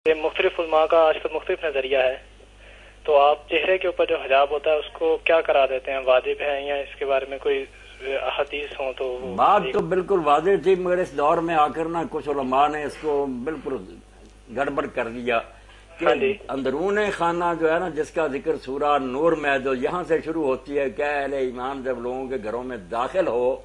یہ مختلف علماء کا آج کل مختلف نظریہ ہے، تو آپ چہرے کے اوپر جو حجاب ہوتا ہے اس کو کیا قرار دیتے ہیں؟ واجب ہے یا اس کے بارے میں کوئی احادیث ہوں تو بات تو بالکل واضح تھی، مگر اس دور میں آ کر نا کچھ علماء نے اس کو بالکل گڑبڑ کر دیا کہ اندرون خانہ جو ہے نا، جس کا ذکر سورہ نور میں جو یہاں سے شروع ہوتی ہے کہ اہل ایمان جب لوگوں کے گھروں میں داخل ہو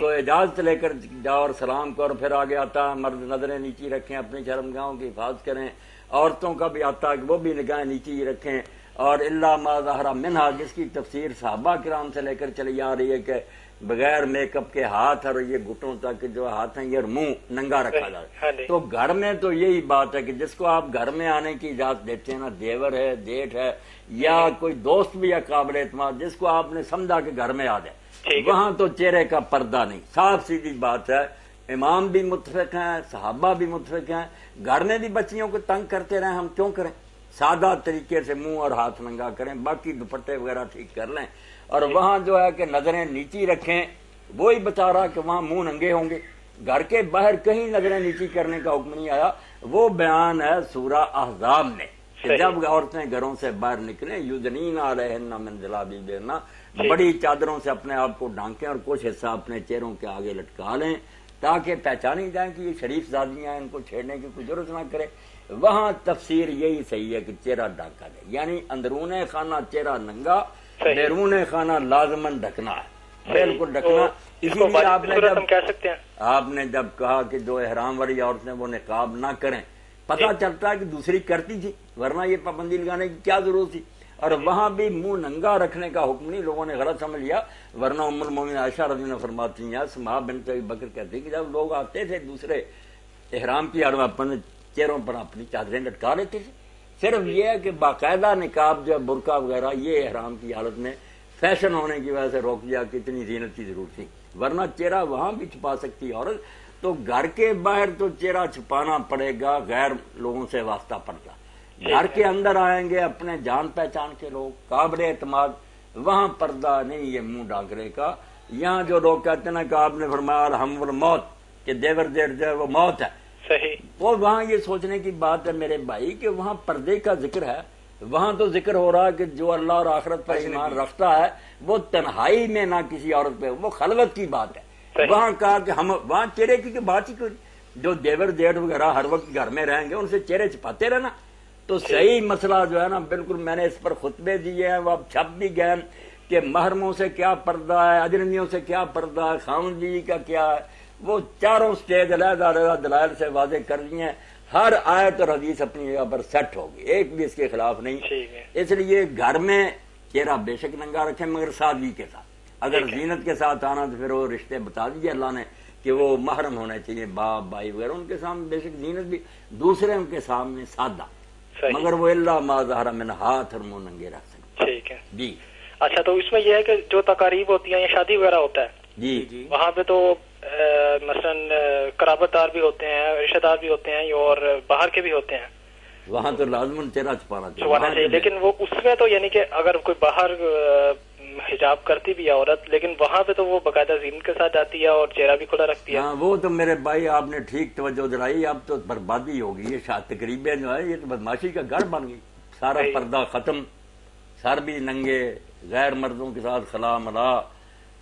تو اجازت لے کر جاؤ اور سلام کرو، پھر آگے آتا مرد نظریں نیچی رکھیں، اپنی شرمگاہوں کی حفاظت کریں، عورتوں کا بھی آتا کہ وہ بھی نگاہیں نیچی رکھیں، اور الا ما ظہر منہا جس کی تفسیر صحابہ کرام سے لے کر چلی آ رہی ہے کہ بغیر میک اپ کے ہاتھ اور یہ گھٹوں تک جو ہاتھ ہیں یہ منہ ننگا رکھا جائے۔ تو گھر میں تو یہی بات ہے کہ جس کو آپ گھر میں آنے کی اجازت دیتے ہیں نا، دیور ہے، جیٹھ ہے یا کوئی دوست بھی یا قابل اعتماد جس کو آپ نے سمجھا کہ گھر میں آ جائے، وہاں تو چہرے کا پردہ نہیں، صاف سیدھی بات ہے۔ امام بھی متفق ہیں، صحابہ بھی متفق ہیں، گھر میں بھی بچیوں کو تنگ کرتے رہیں، ہم کیوں کریں؟ سادہ طریقے سے منہ اور ہاتھ ننگا کریں، باقی دوپٹے وغیرہ ٹھیک کر لیں، اور وہاں جو ہے کہ نظریں نیچی رکھیں۔ وہی بتا رہا کہ وہاں منہ ننگے ہوں گے، گھر کے باہر کہیں نظریں نیچی کرنے کا حکم نہیں آیا۔ وہ بیان ہے سورہ احزاب میں کہ جب عورتیں گھروں سے باہر نکلیں یدنین علیہن من جلابیبہن، بڑی چادروں سے اپنے آپ کو ڈھانکیں اور کچھ حصہ اپنے چہروں کے آگے لٹکا لیں تاکہ پہچانی جائیں کہ یہ شریف زادیاں ہیں، ان کو چھیڑنے کی کوئی ضرورت نہ کرے۔ وہاں تفسیر یہی صحیح ہے کہ چہرہ ڈھانکا جائے، یعنی اندرون خانہ چہرہ ننگا، بیرون خانہ لازماً ڈھکنا ہے، بالکل ڈھکنا۔ اسی لیے آپ نے جب کہا کہ جو احرام والی عورتیں وہ نقاب نہ کریں، پتہ چلتا ہے کہ دوسری کرتی تھی، ورنہ یہ پابندی لگانے کی کیا ضرورت تھی؟ اور وہاں بھی منہ ننگا رکھنے کا حکم نہیں، لوگوں نے غلط سمجھ لیا، ورنہ ام المومنین عائشہ رضی اللہ عنہا فرماتی ہیں، اسماء بنت ابی بکر کہتی کہ جب لوگ آتے تھے دوسرے احرام کی حالت میں اپنے چہروں پر اپنی چادریں لٹکا لیتے تھے۔ صرف یہ ہے کہ باقاعدہ نقاب جو ہے برقع وغیرہ یہ احرام کی حالت میں فیشن ہونے کی وجہ سے روک دیا کہ اتنی زینت کی ضرورت تھی، ورنہ چہرہ وہاں بھی چھپا سکتی عورت۔ تو گھر کے باہر تو چہرہ چھپانا پڑے گا، غیر لوگوں سے واسطہ پڑتا۔ گھر کے اندر آئیں گے اپنے جان پہچان کے لوگ قابل اعتماد، وہاں پردہ نہیں یہ منہ ڈھانکنے کا۔ یہاں جو لوگ کہتے ہیں نا کہ آپ نے فرمایا الحم والموت، کہ دیور جیٹ جو ہے وہ موت ہے، وہ وہاں یہ سوچنے کی بات ہے میرے بھائی کہ وہاں پردے کا ذکر ہے، وہاں تو ذکر ہو رہا ہے کہ جو اللہ اور آخرت پر ایمان رکھتا ہے وہ تنہائی میں نہ کسی عورت پہ، وہ خلوت کی بات ہے۔ وہاں کہا کہ ہم وہاں چہرے کی بات ہی کوئی، جو دیور جیٹ وغیرہ ہر وقت گھر میں رہیں گے ان سے چہرے چھپاتے رہنا۔ تو صحیح مسئلہ جو ہے نا بالکل، میں نے اس پر خطبے دیے ہیں، وہ اب چھپ بھی گئے کہ محرموں سے کیا پردہ ہے، اجنبیوں سے کیا پردہ ہے، خاوند بیوی کا کیا ہے، وہ چاروں سٹیج علیحدہ علیحدہ دلائل سے واضح کر دی ہیں۔ ہر آیت اور حدیث اپنی جگہ پر سیٹ ہوگی، ایک بھی اس کے خلاف نہیں۔ اس لیے گھر میں چہرہ بے شک ننگا رکھیں مگر سادگی کے ساتھ، اگر زینت کے ساتھ آنا تو پھر وہ رشتے بتا دیجیے اللہ نے کہ وہ محرم ہونے چاہیے، باپ بھائی وغیرہ، ان کے سامنے بے شک زینت بھی، دوسرے ان کے سامنے سادہ، مگر وہ اللہ ما ظہر من، ہاتھ اور منہ ننگے رکھ سکتے۔ ٹھیک ہے جی۔ اچھا، تو اس میں یہ ہے کہ جو تقاریب ہوتی ہیں یا شادی وغیرہ ہوتا ہے جی، وہاں پہ تو مثلا قرابت دار بھی ہوتے ہیں، رشتہ دار بھی ہوتے ہیں اور باہر کے بھی ہوتے ہیں، وہاں تو لازماً چہرہ چھپانا چاہیے۔ لیکن وہ اس میں تو یعنی کہ اگر کوئی باہر حجاب کرتی بھی ہے عورت، لیکن وہاں پہ تو وہ باقاعدہ زینت کے ساتھ جاتی ہے اور چہرہ بھی کھلا رکھتی ہے۔ ہاں، وہ تو میرے بھائی آپ نے ٹھیک توجہ دلائی، اب تو بربادی ہوگی، یہ تقریبیں جو ہے یہ تو بدماشی کا گھر بن گئی، سارا پردہ ختم، سر بھی ننگے، غیر مردوں کے ساتھ خلا ملا،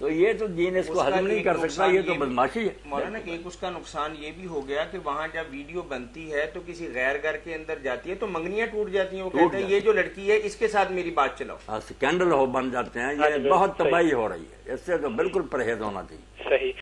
تو یہ تو دین اس کو ہضم نہیں کر سکتا، یہ تو بدماشی ہے۔ مولانا کہ ایک اس کا نقصان یہ بھی ہو گیا کہ وہاں جب ویڈیو بنتی ہے تو کسی غیر گھر کے اندر جاتی ہے تو منگنیاں ٹوٹ جاتی ہیں، وہ کہتے ہیں یہ جو لڑکی ہے اس کے ساتھ میری بات چلاؤ، سکینڈل ہو بن جاتے ہیں، یہ بہت تباہی ہو رہی ہے، اس سے تو بالکل پرہیز ہونا چاہیے۔ صحیح۔